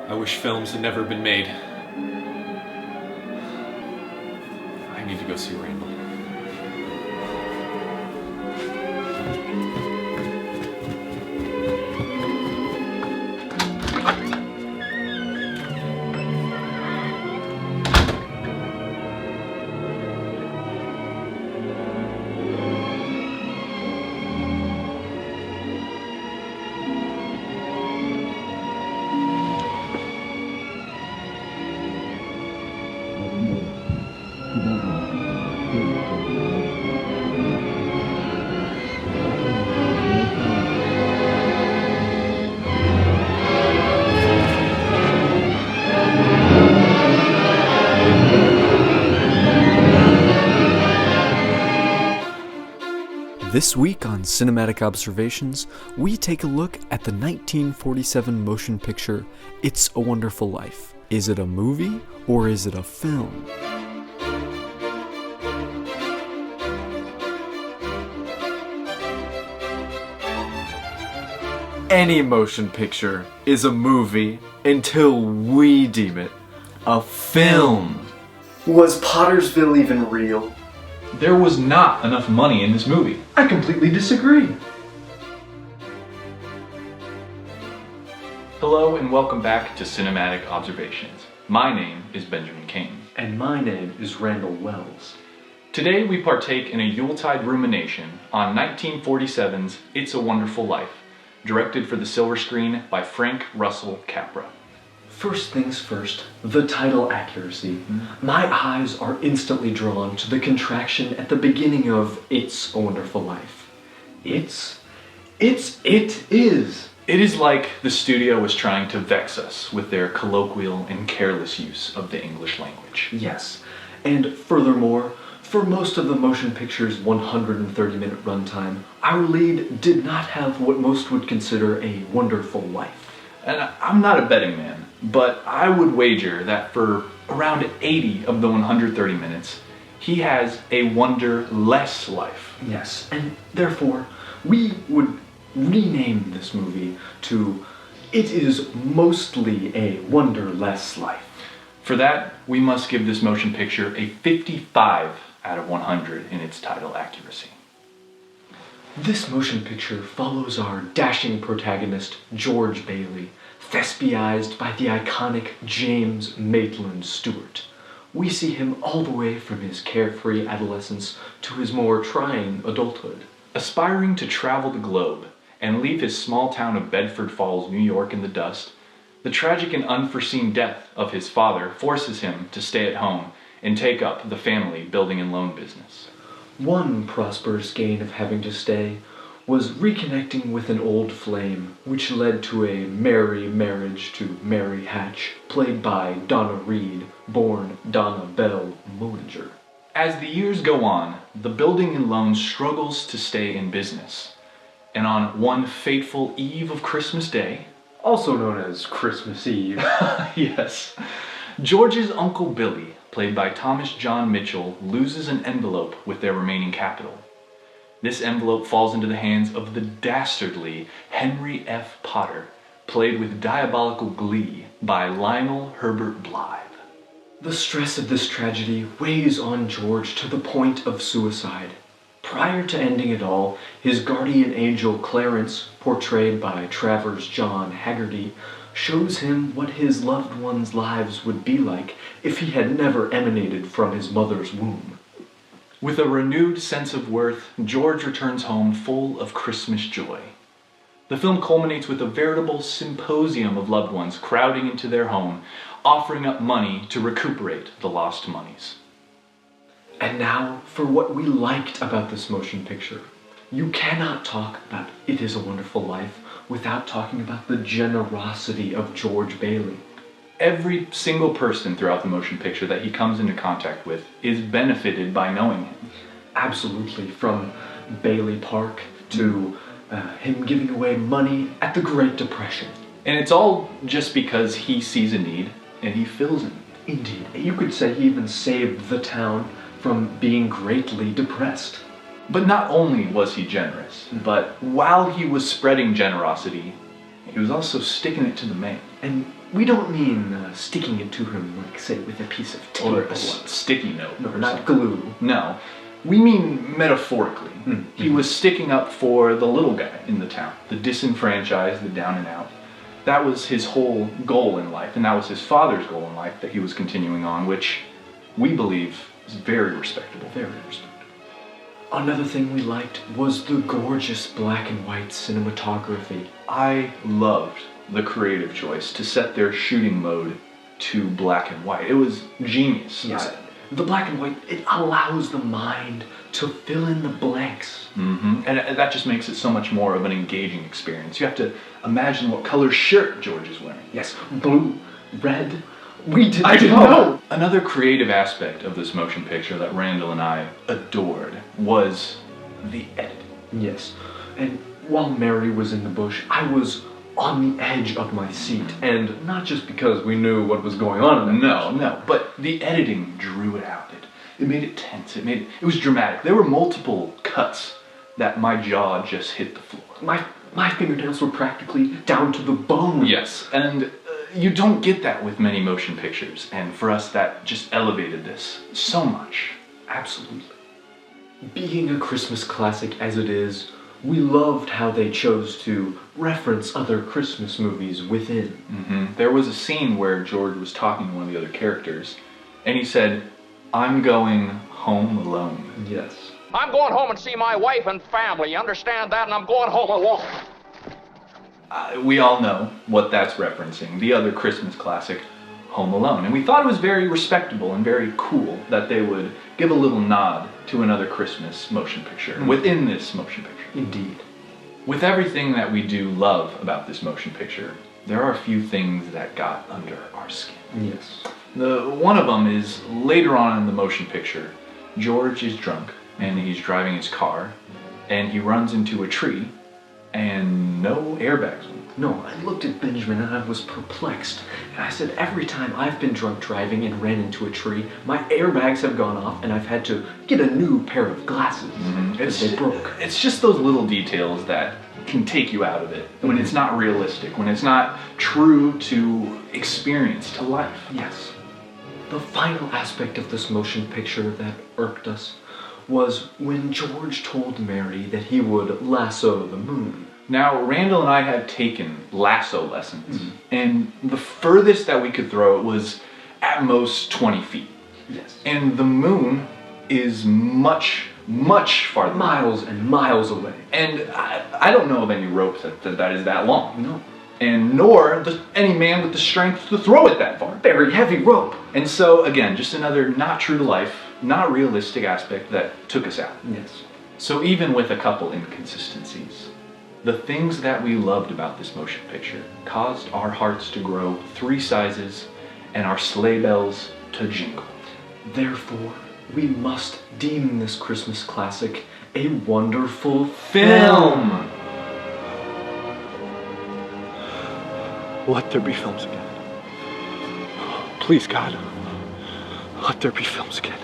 I wish films had never been made. I need to go see Randall. This week on Cinematic Observations, we take a look at the 1947 motion picture, It's a Wonderful Life. Is it a movie or is it a film? Any motion picture is a movie until we deem it a film. Was Pottersville even real? There was not enough money in this movie. I completely disagree. Hello and welcome back to Cinematic Observations. My name is Benjamin Kane. And my name is Randall Wells. Today we partake in a Yuletide rumination on 1947's It's a Wonderful Life, directed for the silver screen by Frank Russell Capra. First things first, the title accuracy. My eyes are instantly drawn to the contraction at the beginning of It's a Wonderful Life. It is. It is like the studio was trying to vex us with their colloquial and careless use of the English language. Yes, and furthermore, for most of the motion picture's 130-minute runtime, our lead did not have what most would consider a wonderful life. And I'm not a betting man, but I would wager that for around 80 of the 130 minutes, he has a wonder-less life. Yes, and therefore, we would rename this movie to It is Mostly a Wonder-Less Life. For that, we must give this motion picture a 55 out of 100 in its title accuracy. This motion picture follows our dashing protagonist, George Bailey, thespianized by the iconic James Maitland Stewart. We see him all the way from his carefree adolescence to his more trying adulthood. Aspiring to travel the globe and leave his small town of Bedford Falls, New York in the dust, the tragic and unforeseen death of his father forces him to stay at home and take up the family building and loan business. One prosperous gain of having to stay was reconnecting with an old flame, which led to a merry marriage to Mary Hatch, played by Donna Reed, born Donna Bell Mullinger. As the years go on, the building and loan struggles to stay in business. And on one fateful eve of Christmas Day, Also known as Christmas Eve, yes, George's Uncle Billy, played by Thomas John Mitchell, loses an envelope with their remaining capital. This envelope falls into the hands of the dastardly Henry F. Potter, played with diabolical glee by Lionel Herbert Blythe. The stress of this tragedy weighs on George to the point of suicide. Prior to ending it all, his guardian angel Clarence, portrayed by Travers John Haggerty, shows him what his loved ones' lives would be like if he had never emanated from his mother's womb. With a renewed sense of worth, George returns home full of Christmas joy. The film culminates with a veritable symposium of loved ones crowding into their home, offering up money to recuperate the lost monies. And now, for what we liked about this motion picture. You cannot talk about It Is a Wonderful Life without talking about the generosity of George Bailey. Every single person throughout the motion picture that he comes into contact with is benefited by knowing him. Absolutely, from Bailey Park to him giving away money at the Great Depression. And it's all just because he sees a need and he fills it. Indeed, you could say he even saved the town from being greatly depressed. But not only was he generous, but while he was spreading generosity, he was also sticking it to the man. And we don't mean sticking it to him, like, say, with a piece of tape. Or a sticky note. No, or not something. glue. No. We mean metaphorically. He was sticking up for the little guy in the town, the disenfranchised, the down and out. That was his whole goal in life, and that was his father's goal in life that he was continuing on, which we believe is very respectable. Very respectable. Another thing we liked was the gorgeous black and white cinematography. I loved the creative choice to set their shooting mode to black and white. It was genius. Yes. The black and white, it allows the mind to fill in the blanks. And that just makes it so much more of an engaging experience. You have to imagine what color shirt George is wearing. Yes, blue, red. We didn't I didn't know. know. Another creative aspect of this motion picture that Randall and I adored was the editing. Yes, and while Mary was in the bush, I was on the edge of my seat, and not just because we knew what was going on in that bush. No, but the editing drew it out. It made it tense. It was dramatic. There were multiple cuts that my jaw just hit the floor. My fingernails were practically down to the bone. Yes, and you don't get that with many motion pictures, and for us that just elevated this so much. Absolutely. Being a Christmas classic as it is, we loved how they chose to reference other Christmas movies within. There was a scene where George was talking to one of the other characters, and he said, "I'm going home alone." Yes. I'm going home and see my wife and family, you understand that? And I'm going home alone. We all know what that's referencing, the other Christmas classic, Home Alone. And we thought it was very respectable and very cool that they would give a little nod to another Christmas motion picture within this motion picture. Indeed. With everything that we do love about this motion picture, there are a few things that got under our skin. Yes. One of them is later on in the motion picture, George is drunk and he's driving his car and he runs into a tree and no airbags on him. No, I looked at Benjamin and I was perplexed. And I said, every time I've been drunk driving and ran into a tree, my airbags have gone off and I've had to get a new pair of glasses because they broke. It's just those little details that can take you out of it when it's not realistic, when it's not true to experience, to life. Yes. The final aspect of this motion picture that irked us was when George told Mary that he would lasso the moon. Now, Randall and I had taken lasso lessons, and the furthest that we could throw it was at most 20 feet. Yes. And the moon is much, much farther. Miles and miles away. And I don't know of any rope that is that long. No. And nor any man with the strength to throw it that far. Very heavy rope. And so, again, just another not true to life, not realistic aspect that took us out. Yes. So even with a couple inconsistencies, the things that we loved about this motion picture caused our hearts to grow 3 sizes and our sleigh bells to jingle. Therefore, we must deem this Christmas classic a wonderful film. Let there be films again. Please, God. Let there be films again.